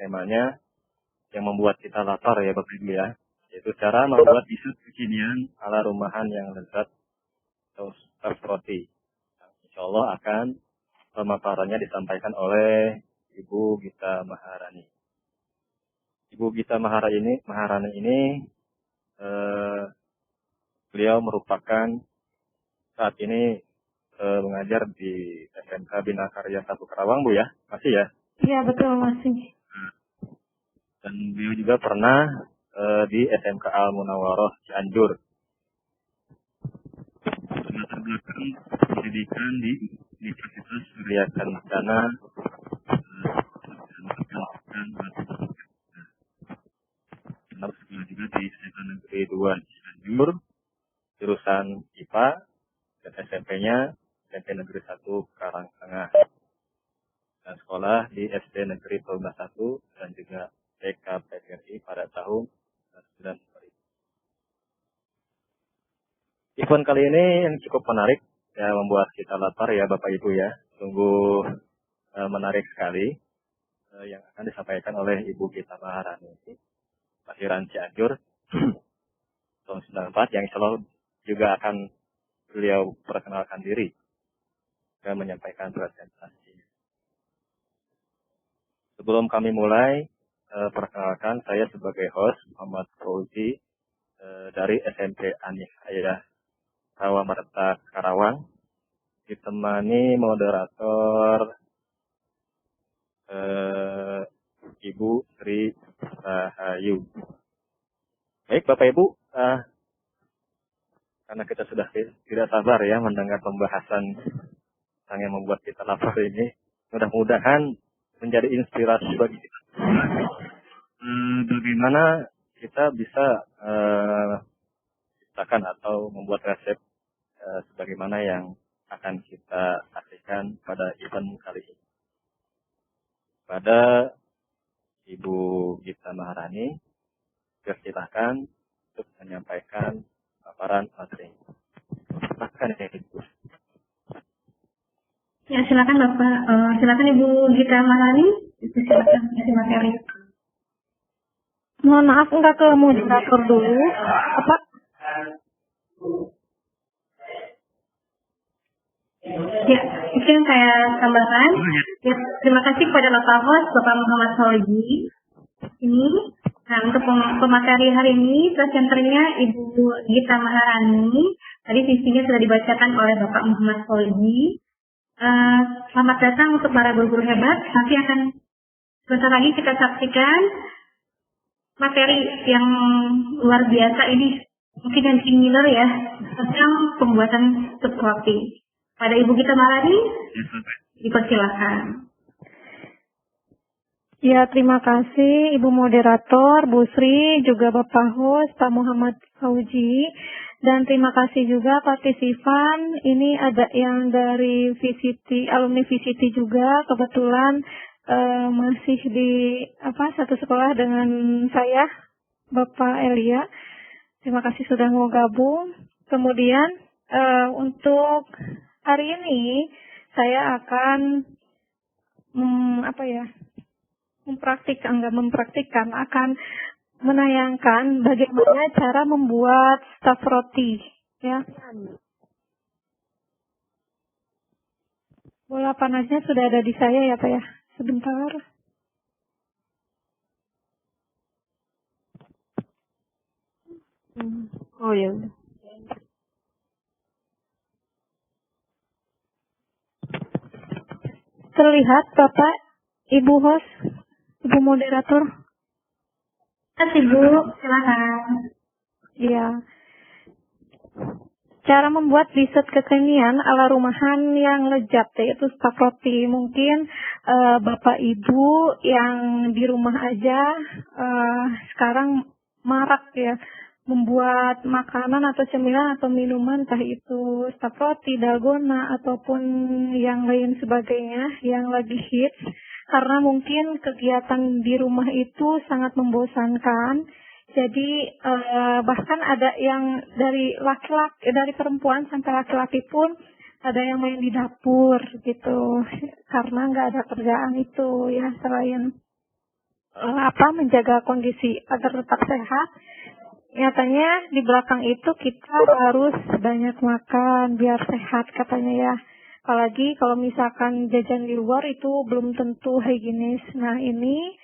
temanya yang membuat kita lapar ya Bapak Ibu ya, yaitu cara membuat dessert kekinian ala rumahan yang lezat atau starch roti. Insya Allah akan pemaparannya disampaikan oleh Ibu Gita Maharani. Ibu Gita Maharani ini beliau merupakan saat ini mengajar di SMK Bina Karya 1 Karawang, Bu ya? Masih ya? Iya, betul, masih. Dan beliau juga pernah di SMK Al Munawaroh Cianjur. Latar belakang pendidikan di Universitas Surya Kencana dan sekolah juga di SMA Negeri 2 Cianjur, jurusan IPA, dan SMP-nya SMP Negeri 1 Karangtengah. Dan sekolah di SD Negeri Perumahan 1 dan juga TK PGRI pada tahun 1990. Event kali ini yang cukup menarik, ya membuat kita lapar ya Bapak Ibu ya. Sungguh menarik sekali yang akan disampaikan oleh Ibu Gita Maharani, kelahiran Cianjur tahun 94, yang insya Allah juga akan beliau perkenalkan diri dan menyampaikan presentasi. Sebelum kami mulai, perkenalkan saya sebagai host Muhammad Fauzi dari SMP Anis Ayah Rawamerta Karawang, ditemani moderator Ibu Sri Rahayu. Baik Bapak Ibu, karena kita sudah tidak sabar ya mendengar pembahasan yang membuat kita lapar ini, mudah-mudahan menjadi inspirasi bagi kita. Bagaimana kita bisa ciptakan atau membuat resep sebagaimana yang akan kita saksikan pada event kali ini. Pada Ibu Gita Maharani, silakan untuk menyampaikan paparan materi. Silakan ya Ibu. Ya, silakan Bapak. Silakan Ibu Gita Maharani. Silakan isi materi. Mohon maaf, enggak ke moderator dulu. Apa? Ya, mungkin saya tambahkan. Ya, terima kasih kepada Bapak host, Bapak Muhammad Fauzi. Nah, untuk pemateri hari ini, presenternya Ibu Gita Maharani. Tadi visinya sudah dibacakan oleh Bapak Muhammad Fauzi. Selamat datang untuk para guru-guru hebat. Nanti akan sebentar lagi kita saksikan materi yang luar biasa ini. Mungkin yang similar ya, tentang pembuatan sup roti. Pada Ibu Gita Maharani, dipersilakan. Ya, terima kasih Ibu Moderator, Bu Sri, juga Bapak Host, Pak Muhammad Fauzi. Dan terima kasih juga partisipan. Ini ada yang dari VCT, alumni VCT juga, kebetulan masih di satu sekolah dengan saya, Bapak Elia. Terima kasih sudah mau gabung. Kemudian untuk hari ini saya akan mempraktikkan akan menayangkan bagaimana cara membuat stuffed roti ya. Bola panasnya sudah ada di saya ya Pak ya. Sebentar. Oh ya udah. Terlihat Bapak, Ibu host, Ibu moderator? Ibu, silakan. Iya. Cara membuat dessert kekinian ala rumahan yang lezat, yaitu stuffed roti. Mungkin Bapak Ibu yang di rumah aja sekarang marak ya membuat makanan atau cemilan atau minuman, entah itu stuffed roti, dalgona ataupun yang lain sebagainya yang lagi hits. Karena mungkin kegiatan di rumah itu sangat membosankan. Jadi bahkan ada yang dari dari perempuan sampai laki-laki pun ada yang main di dapur gitu, karena nggak ada kerjaan itu ya selain menjaga kondisi agar tetap sehat. Nyatanya di belakang itu kita harus banyak makan biar sehat katanya ya. Apalagi kalau misalkan jajan di luar itu belum tentu higienis. Nah ini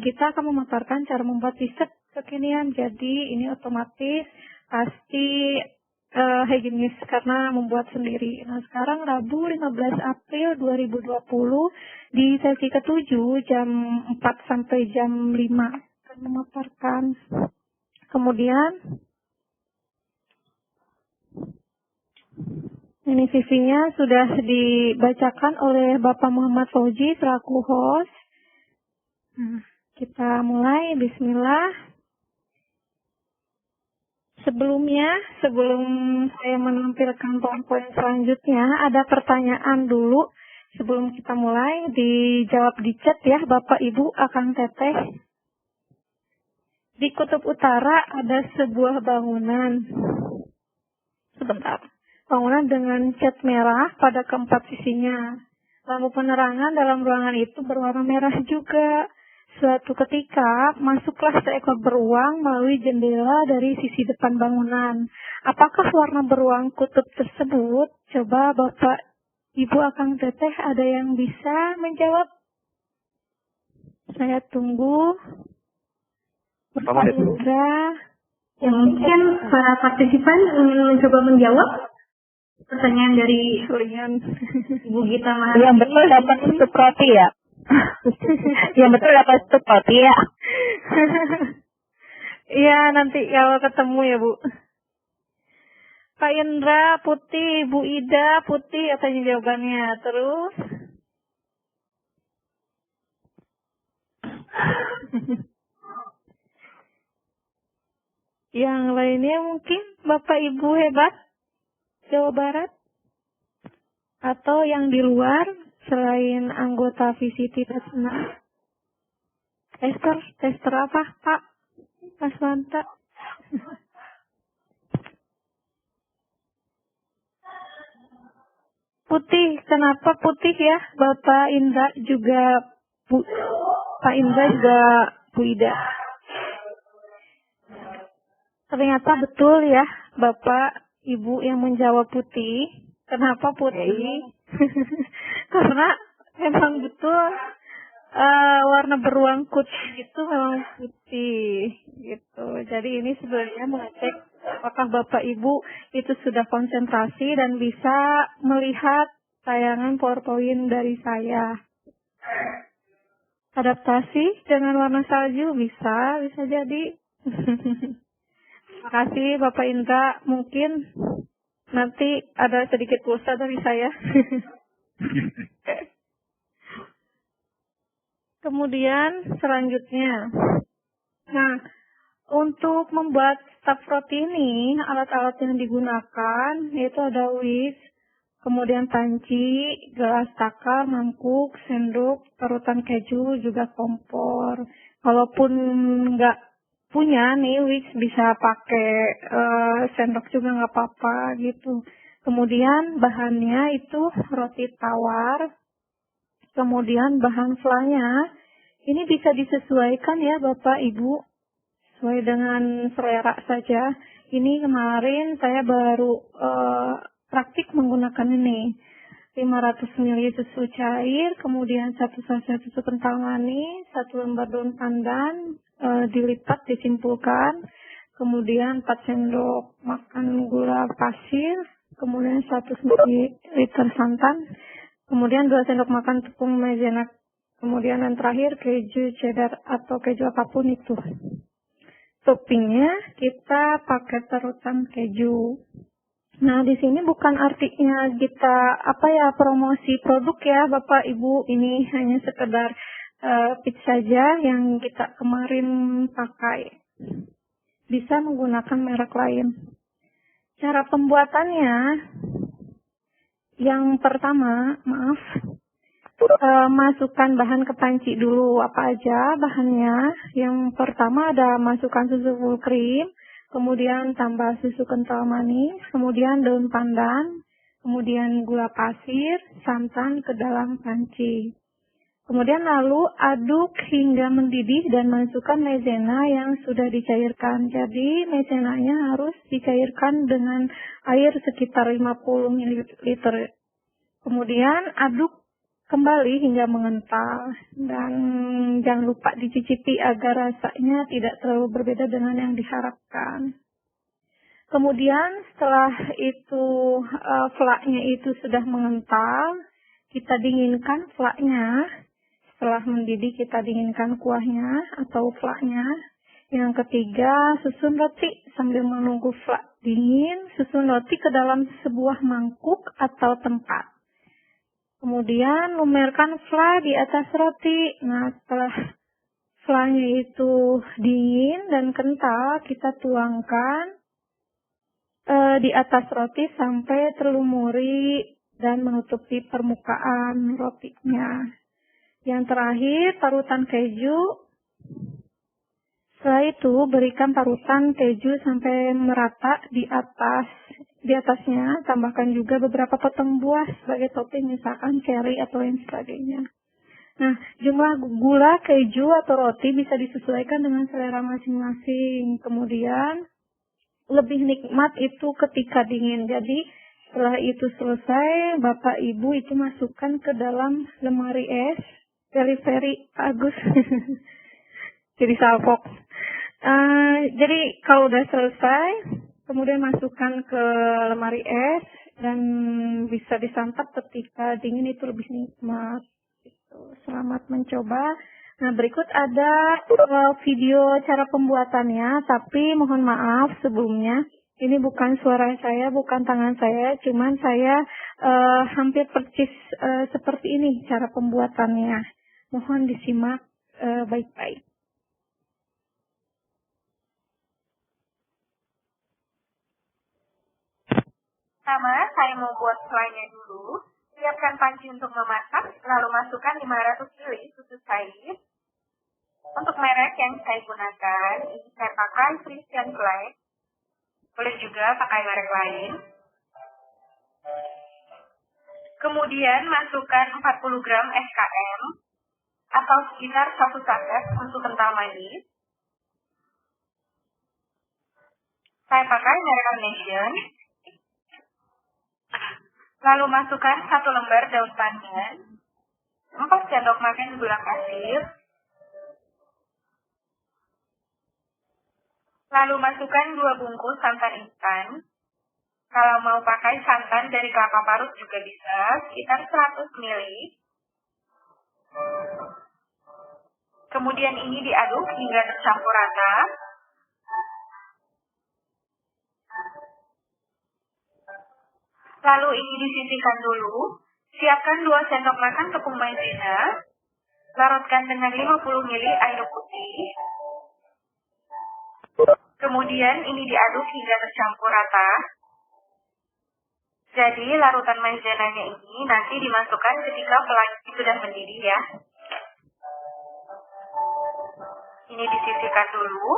kita akan memaparkan cara membuat dessert kekinian. Jadi ini otomatis pasti higienis karena membuat sendiri. Nah sekarang Rabu 15 April 2020 di sesi ke-7 jam 4 sampai jam 5 akan memaparkan. Kemudian ini CV-nya sudah dibacakan oleh Bapak Muhammad Fauzi selaku host. Kita mulai, bismillah. Sebelum saya menampilkan PowerPoint selanjutnya, ada pertanyaan dulu. Sebelum kita mulai, dijawab di chat ya, Bapak, Ibu, Akang Teteh. Di kutub utara ada sebuah bangunan. Sebentar. Bangunan dengan cat merah pada keempat sisinya. Lampu penerangan dalam ruangan itu berwarna merah juga. Suatu ketika, masuklah seekor beruang melalui jendela dari sisi depan bangunan. Apakah warna beruang kutub tersebut? Coba Bapak, Ibu, Akang Teteh, ada yang bisa menjawab? Saya tunggu. Bapak Indra. Yang mungkin para partisipan ingin mencoba menjawab pertanyaan dari Ibu Gita Maharani. Yang betul dapat tutup roti ya. Yang betul dapat tutup roti ya. Iya nanti kalau ketemu ya Bu. Pak Indra, Putih, Bu Ida, Putih katanya jawabannya. Terus yang lainnya mungkin Bapak Ibu hebat Jawa Barat atau yang di luar selain anggota VCT Tasna. Tester apa Pak Paswanta? Putih, kenapa putih ya? Bapak Indra juga Pak Indra juga Bu Ida. Ternyata betul ya, Bapak, Ibu yang menjawab putih. Kenapa putih? Karena memang betul warna beruang kutub itu memang putih, gitu. Jadi ini sebenarnya mengecek apakah Bapak Ibu itu sudah konsentrasi dan bisa melihat tayangan PowerPoint dari saya. Adaptasi dengan warna salju bisa jadi. Terima kasih Bapak Indra. Mungkin nanti ada sedikit pulsa dari saya. Kemudian selanjutnya. Nah, untuk membuat staf roti ini, alat-alat yang digunakan yaitu ada whisk, kemudian panci, gelas takar, mangkuk, sendok, parutan keju, juga kompor. Kalaupun nggak punya nih whisk bisa pakai sendok juga nggak apa-apa gitu. Kemudian bahannya itu roti tawar. Kemudian bahan flanya ini bisa disesuaikan ya Bapak Ibu sesuai dengan selera saja. Ini kemarin saya baru praktik menggunakan ini 500 ml susu cair, kemudian 1 sachet susu kental manis, 1 lembar daun pandan dilipat disimpulkan, kemudian 4 sendok makan gula pasir, kemudian 1 ml santan, kemudian 2 sendok makan tepung maizena, kemudian yang terakhir keju cheddar atau keju apapun itu. Toppingnya kita pakai parutan keju. Nah, di sini bukan artinya kita promosi produk ya Bapak Ibu, ini hanya sekedar pitch saja yang kita kemarin pakai. Bisa menggunakan merek lain. Cara pembuatannya, yang pertama, masukkan bahan ke panci dulu. Apa aja bahannya? Yang pertama ada masukkan susu full cream, kemudian tambah susu kental manis, kemudian daun pandan, kemudian gula pasir, santan ke dalam panci. Kemudian lalu aduk hingga mendidih dan masukkan maizena yang sudah dicairkan. Jadi maizenanya harus dicairkan dengan air sekitar 50 ml. Kemudian aduk kembali hingga mengental. Dan jangan lupa dicicipi agar rasanya tidak terlalu berbeda dengan yang diharapkan. Kemudian setelah itu flaknya itu sudah mengental, kita dinginkan flaknya. Setelah mendidih kita dinginkan kuahnya atau flaknya. Yang ketiga, susun roti sambil menunggu flak dingin. Susun roti ke dalam sebuah mangkuk atau tempat. Kemudian lumerkan flak di atas roti. Nah, setelah flaknya itu dingin dan kental, kita tuangkan di atas roti sampai terlumuri dan menutupi permukaan rotinya. Yang terakhir, parutan keju. Setelah itu, berikan parutan keju sampai merata di atasnya. Tambahkan juga beberapa potong buah sebagai topping, misalkan cherry atau lain sebagainya. Nah, jumlah gula, keju, atau roti bisa disesuaikan dengan selera masing-masing. Kemudian, lebih nikmat itu ketika dingin. Jadi, setelah itu selesai, Bapak Ibu itu masukkan ke dalam lemari es. Very bagus. Jadi salpok. Jadi kalau udah selesai, kemudian masukkan ke lemari es dan bisa disantap ketika dingin, itu lebih nikmat. Selamat mencoba. Nah, berikut ada video cara pembuatannya, tapi mohon maaf sebelumnya. Ini bukan suara saya, bukan tangan saya, cuman saya hampir persis seperti ini cara pembuatannya. Mohon disimak baik-baik. Pertama, saya mau buat selainya dulu. Siapkan panci untuk memasak, lalu masukkan 500 ml susu cair. Untuk merek yang saya gunakan, ini saya pakai Frisian Flag. Boleh juga pakai merek lain. Kemudian masukkan 40 gram SKM atau sekitar 1 saset untuk kental manis. Saya pakai merek Carnation. Lalu masukkan 1 lembar daun pandan, 4 sendok makan gula pasir. Lalu masukkan 2 bungkus santan instan. Kalau mau pakai santan dari kelapa parut juga bisa, sekitar 100 ml. Kemudian ini diaduk hingga tercampur rata. Lalu ini disisihkan dulu. Siapkan 2 sendok makan tepung maizena. Larutkan dengan 50 ml air putih. Kemudian ini diaduk hingga tercampur rata. Jadi larutan maizenanya ini nanti dimasukkan ketika flak sudah mendidih ya. Ini disisihkan dulu.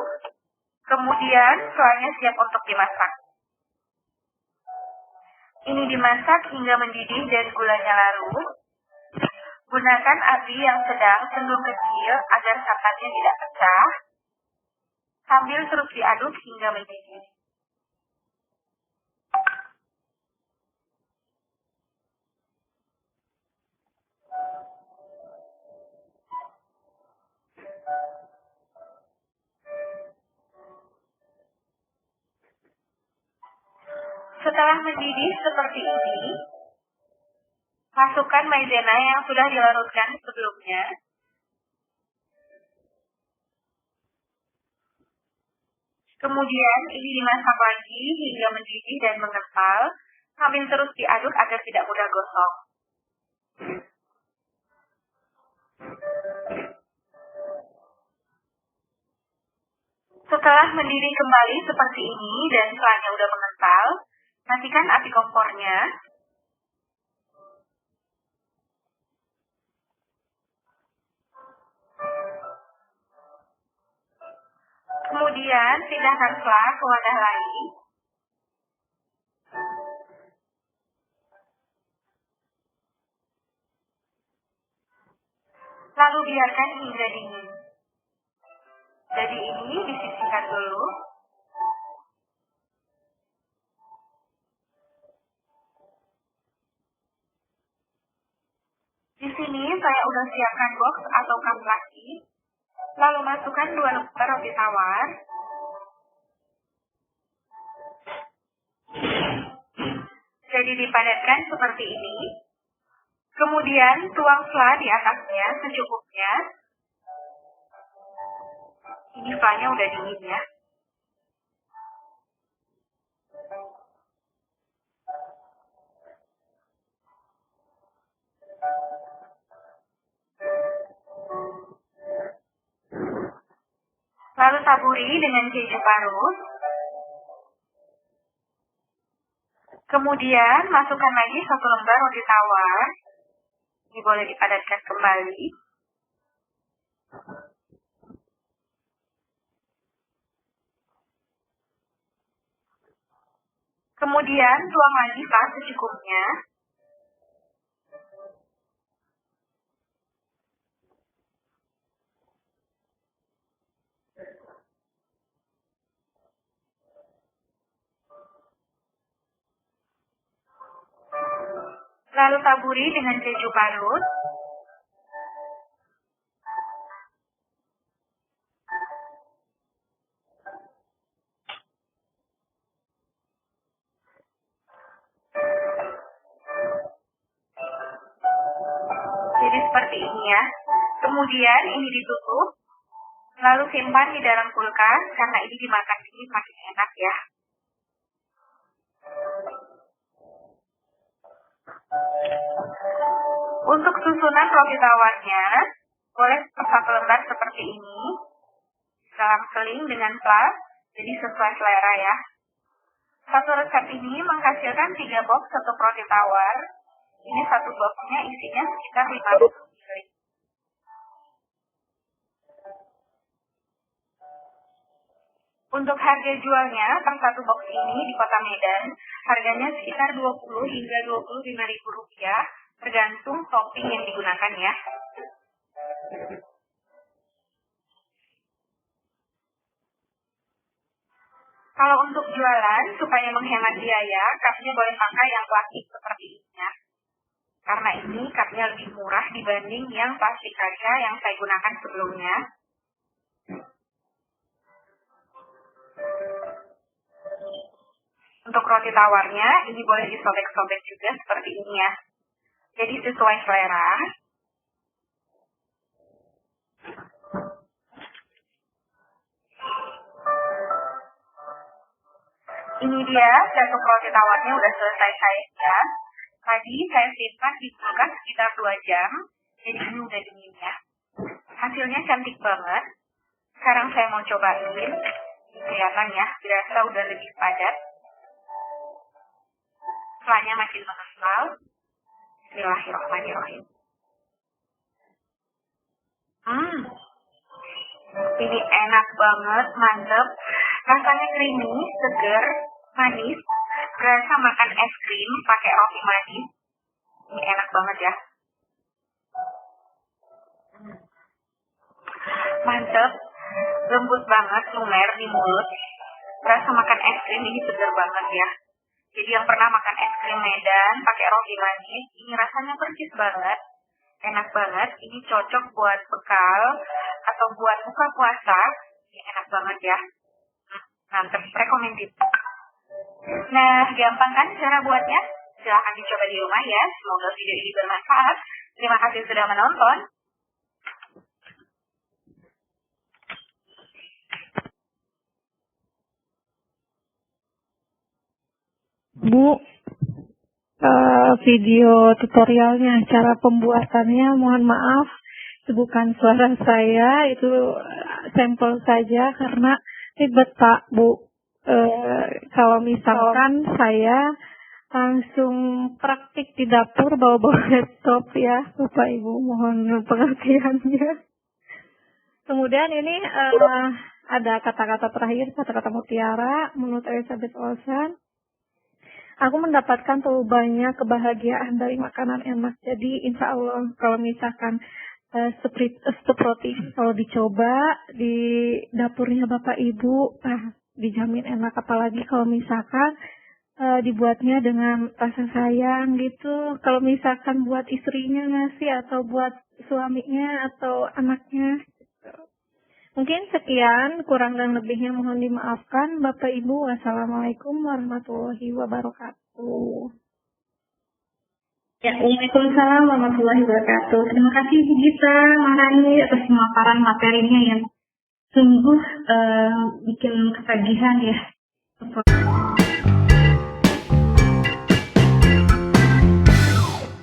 Kemudian selainya siap untuk dimasak. Ini dimasak hingga mendidih dan gulanya larut. Gunakan api yang sedang cenderung kecil agar santannya tidak pecah. Sambil terus diaduk hingga mendidih. Setelah mendidih seperti ini, masukkan maizena yang sudah dilarutkan sebelumnya. Kemudian ini dimasak lagi hingga mendidih dan mengental, sambil terus diaduk agar tidak mudah gosong. Setelah mendidih kembali seperti ini dan selainya udah mengental, matikan api kompornya. Kemudian pindahkan flak ke wadah lain. Lalu biarkan hingga dingin. Jadi ini disisihkan dulu. Di sini saya udah siapkan box atau cup plastik. Lalu masukkan 2 lembar roti tawar. Jadi dipadatkan seperti ini. Kemudian tuang flan di atasnya secukupnya. Ini flannya udah dingin ya. Lalu taburi dengan keju parut. Kemudian masukkan lagi 1 lembar roti tawar. Ini boleh dipadatkan kembali. Kemudian tuang lagi flan secukupnya. Lalu taburi dengan keju parut. Jadi seperti ini ya. Kemudian ini ditutup. Lalu simpan di dalam kulkas karena ini dimakan dingin makin enak ya. Untuk susunan roti tawarnya, boleh 1 lembar seperti ini. Selang-seling dengan plas, jadi sesuai selera ya. Satu resep ini menghasilkan 3 box untuk roti tawar. Ini 1 boxnya isinya sekitar 50 ml. Untuk harga jualnya per 1 box ini di Kota Medan, harganya sekitar 20 hingga 25 ribu rupiah, tergantung topping yang digunakan ya. Kalau untuk jualan, supaya menghemat biaya, cupnya boleh pakai yang plastik seperti ini ya. Karena ini cupnya lebih murah dibanding yang plastik kaca yang saya gunakan sebelumnya. Untuk roti tawarnya, ini boleh disobek-sobek juga seperti ini ya. Jadi sesuai selera. Ini dia jatuh roti tawarnya udah selesai saya buat. Tadi saya simpan di kulkas sekitar 2 jam. Jadi ini udah dingin ya. Hasilnya cantik banget. Sekarang saya mau cobain. Kelihatan ya, dirasa udah lebih padat. Flannya makin mengental. Bismillahirrahmanirrahim. Ini enak banget, mantep. Rasanya creamy, seger, manis. Berasa makan es krim pakai roti manis. Ini enak banget ya. Mantep, lembut banget, lumer di mulut. Berasa makan es krim, ini seger banget ya. Jadi yang pernah makan es krim Medan pakai roti manis, ini rasanya persis banget. Enak banget, ini cocok buat bekal atau buat buka puasa. Ini enak banget ya. Mantep, recommended. Nah, gampang kan cara buatnya? Silahkan dicoba di rumah ya. Semoga video ini bermanfaat. Terima kasih sudah menonton. Bu, video tutorialnya, cara pembuatannya mohon maaf, itu bukan suara saya, itu sampel saja karena ribet Pak, Bu. Kalau misalkan saya langsung praktik di dapur bawa-bawa laptop ya, Bapak Ibu mohon pengertiannya. Kemudian ini ada kata-kata terakhir, kata-kata mutiara menurut Elizabeth Olsen. Aku mendapatkan terlalu banyak kebahagiaan dari makanan enak. Jadi insya Allah kalau misalkan seperti kalau dicoba di dapurnya Bapak Ibu, dijamin enak. Apalagi kalau misalkan dibuatnya dengan rasa sayang gitu. Kalau misalkan buat istrinya ngasih atau buat suaminya atau anaknya. Mungkin sekian, kurang dan lebihnya mohon dimaafkan. Bapak Ibu, wassalamualaikum warahmatullahi wabarakatuh. Ya, Waalaikumsalam warahmatullahi wabarakatuh. Terima kasih Bu Gita Maharani atas pemaparan materinya yang sungguh bikin ketagihan ya.